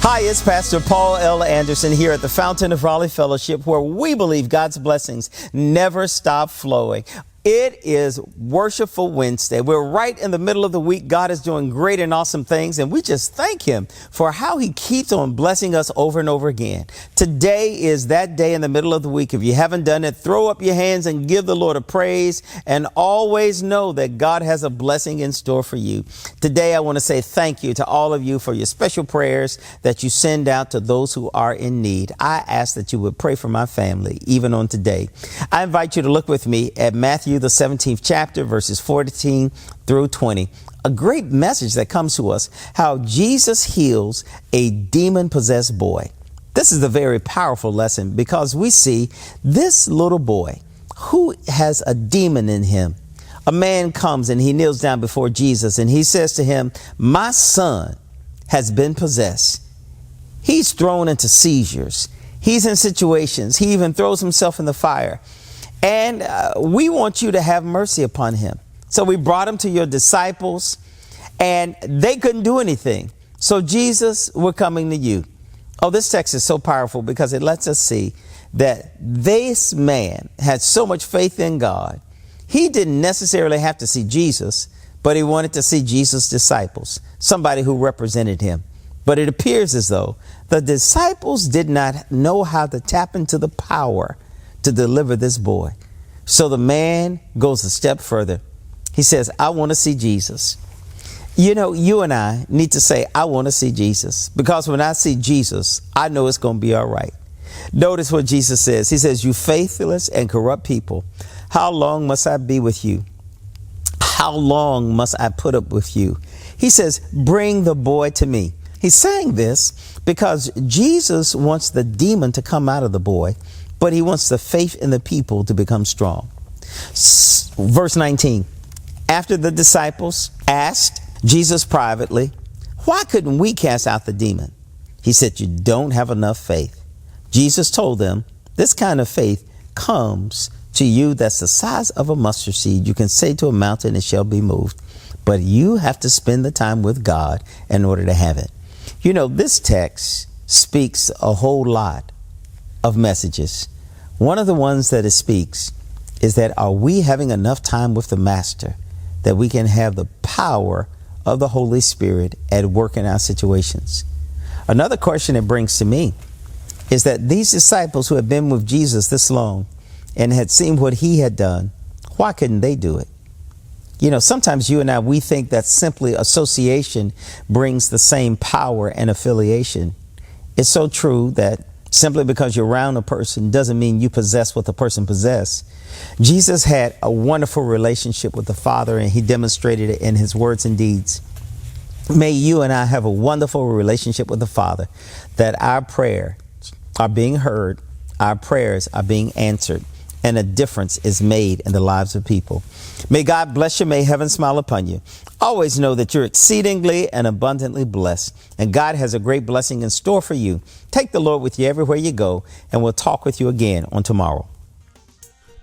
Hi, it's Pastor Paul L. Anderson here at the Fountain of Raleigh Fellowship, where we believe God's blessings never stop flowing. It is Worshipful Wednesday. We're right in the middle of the week. God is doing great and awesome things, and we just thank Him for how He keeps on blessing us over and over again. Today is that day in the middle of the week. If you haven't done it, throw up your hands and give the Lord a praise, and always know that God has a blessing in store for you. Today, I want to say thank you to all of you for your special prayers that you send out to those who are in need. I ask that you would pray for my family, even on today. I invite you to look with me at Matthew the 17th chapter, verses 14 through 20. A great message that comes to us, how Jesus heals a demon-possessed boy. This is a very powerful lesson because we see this little boy who has a demon in him. A man comes and he kneels down before Jesus and he says to him, "My son has been possessed. He's thrown into seizures. He's in situations. He even throws himself in the fire. And we want you to have mercy upon him." So we brought him to your disciples and they couldn't do anything. So Jesus, we're coming to you. Oh, this text is so powerful because it lets us see that this man had so much faith in God. He didn't necessarily have to see Jesus, but he wanted to see Jesus' disciples, somebody who represented him. But it appears as though the disciples did not know how to tap into the power to deliver this boy. So the man goes a step further. He says, "I want to see Jesus." You know, you and I need to say, "I want to see Jesus," because when I see Jesus, I know it's going to be all right. Notice what Jesus says. He says, "You faithless and corrupt people, how long must I be with you? How long must I put up with you?" He says, "Bring the boy to me." He's saying this because Jesus wants the demon to come out of the boy, but he wants the faith in the people to become strong. Verse 19, after the disciples asked Jesus privately, "Why couldn't we cast out the demon?" He said, "You don't have enough faith." Jesus told them, "This kind of faith comes to you that's the size of a mustard seed. You can say to a mountain, it shall be moved, but you have to spend the time with God in order to have it." You know, this text speaks a whole lot of messages. One of the ones that it speaks is that, are we having enough time with the Master that we can have the power of the Holy Spirit at work in our situations? Another question it brings to me is that these disciples who had been with Jesus this long and had seen what he had done, why couldn't they do it? You know, sometimes you and I, we think that simply association brings the same power and affiliation. It's so true that simply because you're around a person doesn't mean you possess what the person possesses. Jesus had a wonderful relationship with the Father, and he demonstrated it in his words and deeds. May you and I have a wonderful relationship with the Father, that our prayers are being heard, our prayers are being answered, and a difference is made in the lives of people. May God bless you. May heaven smile upon you. Always know that you're exceedingly and abundantly blessed, and God has a great blessing in store for you. Take the Lord with you everywhere you go, and we'll talk with you again on tomorrow.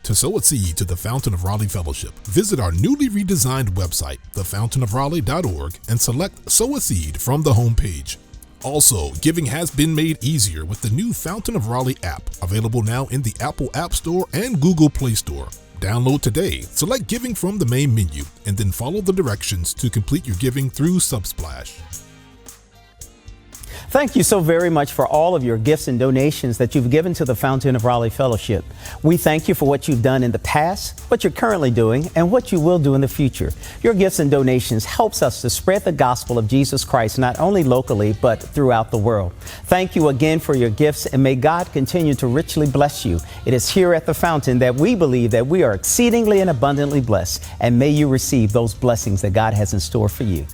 To sow a seed to the Fountain of Raleigh Fellowship, visit our newly redesigned website, thefountainofraleigh.org, and select Sow a Seed from the homepage. Also, giving has been made easier with the new Fountain of Raleigh app, available now in the Apple App Store and Google Play Store. Download today, select Giving from the main menu, and then follow the directions to complete your giving through Subsplash. Thank you so very much for all of your gifts and donations that you've given to the Fountain of Raleigh Fellowship. We thank you for what you've done in the past, what you're currently doing, and what you will do in the future. Your gifts and donations helps us to spread the gospel of Jesus Christ, not only locally, but throughout the world. Thank you again for your gifts, and may God continue to richly bless you. It is here at the Fountain that we believe that we are exceedingly and abundantly blessed, and may you receive those blessings that God has in store for you.